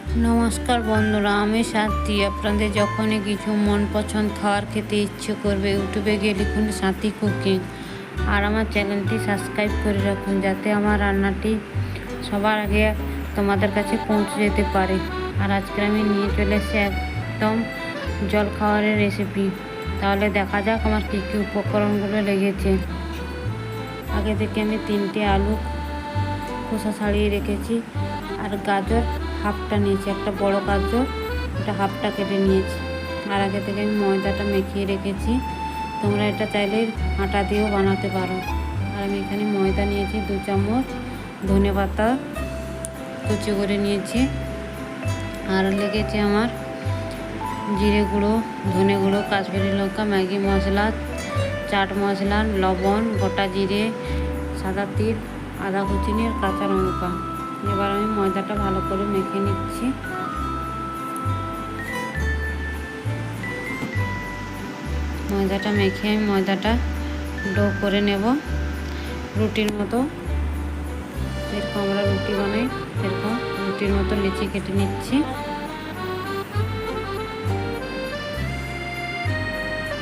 নমস্কার বন্ধুরা, আমি সাথী। আপনাদের যখনই কিছু মন পছন্দ খাবার খেতে ইচ্ছে করবে, ইউটিউবে গিয়ে লিখুন সাথী কুকিং, আর আমার চ্যানেলটি সাবস্ক্রাইব করে রাখুন, যাতে আমার রান্নাটি সবার আগে তোমাদের কাছে পৌঁছে যেতে পারে। আর আজকে আমি নিয়ে চলে এসেছি একদম জল খাবারের রেসিপি। তাহলে দেখা যাক আমার কী কী উপকরণগুলো লেগেছে। আগে থেকে আমি 3টে আলু খোসা ছাড়িয়ে রেখেছি, আর গাজর হাফটা নিয়েছি, একটা বড় গাজর, এটা হাফটা কেটে নিয়েছি। আর আগে থেকে আমি ময়দাটা মেখিয়ে রেখেছি, তোমরা এটা চাইলে আটা দিয়েও বানাতে পারো। আর আমি এখানে ময়দা নিয়েছি 2 চামচ, ধনে পাতা কুচি করে নিয়েছি, আর লেগেছে আমার জিরে গুঁড়ো, ধনে গুঁড়ো, কাশ্মীরি লঙ্কা, ম্যাগি মশলা, চাট মশলা, লবণ, গোটা জিরে, সাদা তিল, আদা কুচিনি আর কাঁচা লঙ্কা। এবার আমি ময়দাটা ভালো করে মেখে নিচ্ছি। ময়দাটা মেখে আমি ময়দাটা ডো করে নেব রুটির মতো। যেরকম আমরা রুটি বানাই সেরকম রুটির মতো লিচি কেটে নিচ্ছি।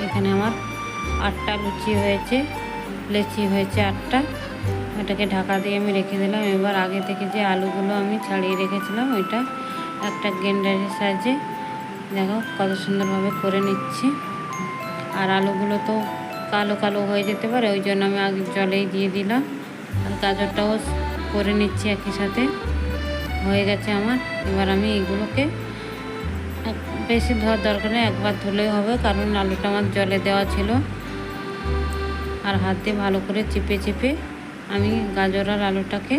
এখানে আমার 8টা লুচি হয়েছে, লেচি হয়েছে 8টা। এটাকে ঢাকা দিয়ে আমি রেখে দিলাম। এবার আগে থেকে যে আলুগুলো আমি ছাড়িয়ে রেখেছিলাম, ওইটা একটা গ্রাইন্ডারের সাহায্যে দেখো কত সুন্দরভাবে করে নিচ্ছি। আর আলুগুলো তো কালো কালো হয়ে যেতে পারে, ওই জন্য আমি আগে জলেই দিয়ে দিলাম। আর গাজরটাও করে নিচ্ছি একই সাথে। হয়ে গেছে আমার। এবার আমি এগুলোকে বেশি ধোয়ার দরকার নেই, একবার ধুলেই হবে, কারণ আলুটা আমার জলে দেওয়া ছিল। আর হাত দিয়ে ভালো করে চিপে চিপে আমি গাজর আর আলুটাকে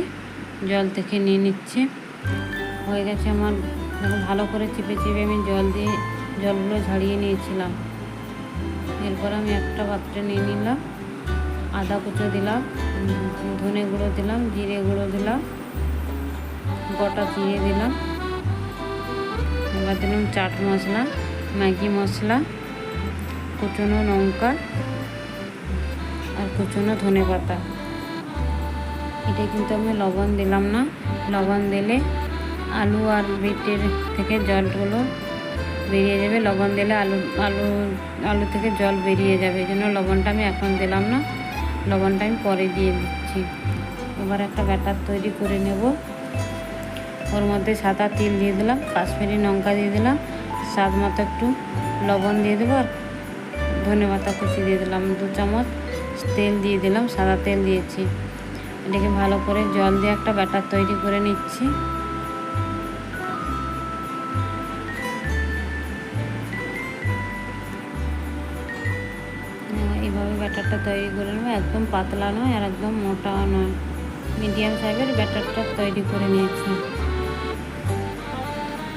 জল থেকে নিয়ে নিচ্ছি। হয়ে গেছে আমার। দেখো ভালো করে চিপে চিপে আমি জলগুলো ঝাড়িয়ে নিয়েছিলাম। এরপর আমি একটা পাত্রে নিয়ে নিলাম, আদা কুচো দিলাম, ধনে গুঁড়ো দিলাম, জিরে গুঁড়ো দিলাম, গোটা জিরে দিলাম। এবার দিলাম চাট মশলা, ম্যাগি মশলা, কুচনো লঙ্কা আর কুচনো ধনে পাতা। এটা কিন্তু আমি লবণ দিলাম না, লবণ দিলে আলু আর বিটের থেকে জলগুলো বেরিয়ে যাবে। লবণ দিলে আলু থেকে জল বেরিয়ে যাবে, এই জন্য লবণটা আমি এখন দিলাম না, লবণটা আমি পরে দিয়ে দিচ্ছি। এবার একটা ব্যাটার তৈরি করে নেব। ওর মধ্যে সাদা তিল দিয়ে দিলাম, কাশ্মীরি লঙ্কা দিয়ে দিলাম, স্বাদ মতো একটু লবণ দিয়ে দেবো, আর ধনে পাতা কুচি দিয়ে দিলাম। 2 চামচ তেল দিয়ে দিলাম, সাদা তেল দিয়েছি। এটাকে ভালো করে জল দিয়ে একটা ব্যাটার তৈরি করে নিচ্ছি। এইভাবে ব্যাটারটা তৈরি করে নেবো, একদম পাতলা নয় আর একদম মোটাও নয়, মিডিয়াম সাইজের ব্যাটারটা তৈরি করে নিয়েছি।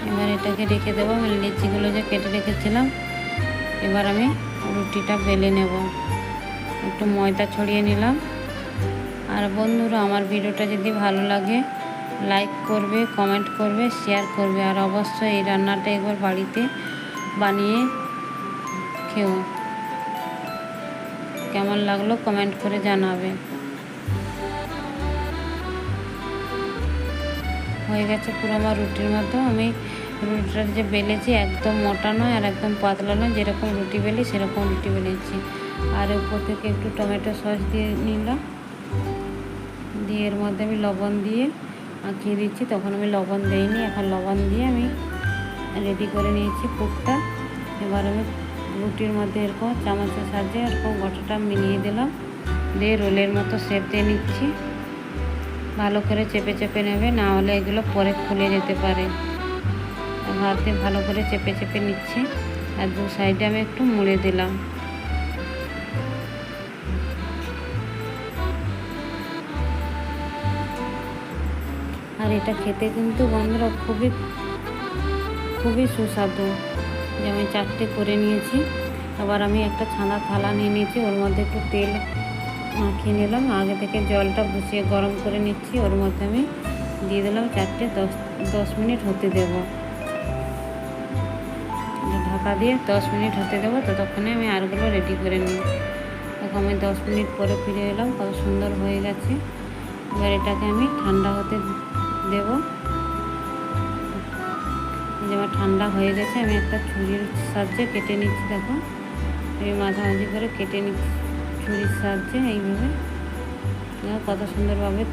এবার এটাকে রেখে দেবো। আমি লিচিগুলো যে কেটে রেখেছিলাম, এবার আমি রুটিটা বেলে নেব। একটু ময়দা ছড়িয়ে নিলাম। আর বন্ধুরা, আমার ভিডিওটা যদি ভালো লাগে লাইক করবে, কমেন্ট করবে, শেয়ার করবে, আর অবশ্যই এই রান্নাটা একবার বাড়িতে বানিয়ে খেও। কেমন লাগলো কমেন্ট করে জানাবে। হয়ে গেছে পুরো আমার রুটির মতো। আমি রুটিটা যে বেলেছি একদম মোটা নয় আর একদম পাতলা নয়, যেরকম রুটি বেলি সেরকম রুটি বেলেছি। আর উপর থেকে একটু টমেটো সস দিয়ে নিলাম, দিয়ে এর মধ্যে আমি লবণ দিয়ে আঁকিয়ে দিচ্ছি। তখন আমি লবণ দিইনি, এখন লবণ দিয়ে আমি রেডি করে নিয়েছি পুরটা। এবার আমি রুটির মধ্যে এরকম চামচের সাহায্যে এরকম গোটাটা মিলিয়ে দিলাম, দিয়ে রোলের মতো শেপ দিয়ে নিচ্ছি। ভালো করে চেপে চেপে নেবে, না হলে এগুলো পরে খুলে যেতে পারে। হাত দিয়ে ভালো করে চেপে চেপে নিচ্ছি, আর 2 সাইডে আমি একটু মুড়ে দিলাম। আর এটা খেতে কিন্তু বন্ধুরা খুবই সুস্বাদু। যে আমি 4টে করে নিয়েছি। আবার আমি একটা ছানা থালা নিয়ে নিয়েছি, ওর মধ্যে একটু তেল মাখিয়ে নিলাম। আগে থেকে জলটা বসিয়ে গরম করে নিচ্ছি, ওর মধ্যে আমি দিয়ে দিলাম 4টে। 10 মিনিট হতে দেব, ঢাকা দিয়ে 10 মিনিট হতে দেবো। ততক্ষণে আমি আরগুলো রেডি করে নিই। তখন আমি 10 মিনিট পরে ফিরে এলাম, কত সুন্দর হয়ে গেছে। এবার এটাকে আমি ঠান্ডা হতে দেব। আমার ঠান্ডা হয়ে গেছে। আমি একটা ছুরির সাহায্যে কেটে নিচ্ছি। দেখো এই মাঝামাঝি করে কেটে নিচ্ছি ছুরির সাহায্যে। এইভাবে কত সুন্দরভাবে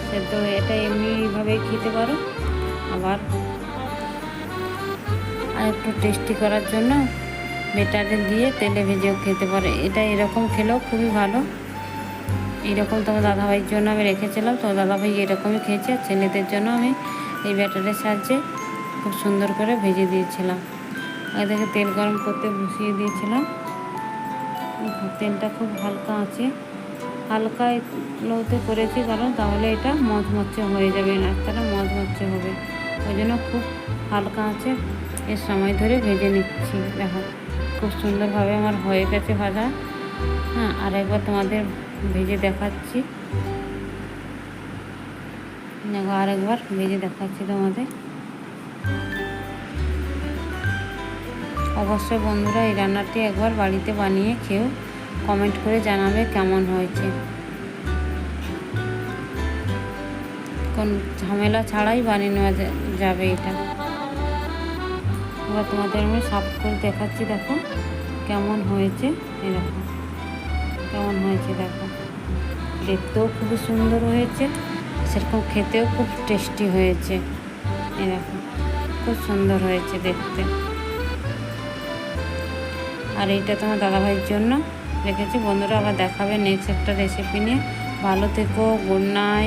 সেদ্ধ হয়ে, এটা এমনিভাবেই খেতে পারো, আবার আর একটু টেস্টি করার জন্য বেটারে দিয়ে তেলে ভেজেও খেতে পারে। এটা এরকম খেলেও খুবই ভালো। এইরকম তোমার দাদাভাইয়ের জন্য আমি রেখেছিলাম, তোমার দাদাভাই এরকমই খেয়েছে। আর ছেলেদের জন্য আমি এই ব্যাটারের সাহায্যে খুব সুন্দর করে ভেজে দিয়েছিলাম। এদিকে তেল গরম করতে বসিয়ে দিয়েছিলাম। তেলটা খুব হালকা আছে, হালকা লোতে করেছি, কারণ তাহলে এটা মচমচে হয়ে যাবে, নাস্তাটা মচমচে হবে। ওই জন্য খুব হালকা আছে এর সময় ধরে ভেজে নিচ্ছি। দেখো খুব সুন্দরভাবে আমার হয়ে গেছে ভাজা। হ্যাঁ, আরেকবার তোমাদের ভেজে দেখাচ্ছি। দেখো আরেকবার ভেজে দেখাচ্ছি তোমাদের। অবশ্যই বন্ধুরা এই রান্নাটি একবার বাড়িতে বানিয়ে খেয়েও কমেন্ট করে জানাবে কেমন হয়েছে। কোন ঝামেলা ছাড়াই বানিয়ে নেওয়া যাবে এটা। এবার তোমাদের আমি সাফ করে দেখাচ্ছি। দেখো কেমন হয়েছে, এই দেখো কেমন হয়েছে। দেখো দেখতেও খুবই সুন্দর হয়েছে, সেরকম খেতেও খুব টেস্টি হয়েছে। এই দেখো খুব সুন্দর হয়েছে দেখতে। আর এইটা তোমার দাদাভাইয়ের জন্য রেখেছি। বন্ধুরা আবার দেখাবে নেক্সট একটা রেসিপি নিয়ে। ভালো থেকো, গুড নাইট।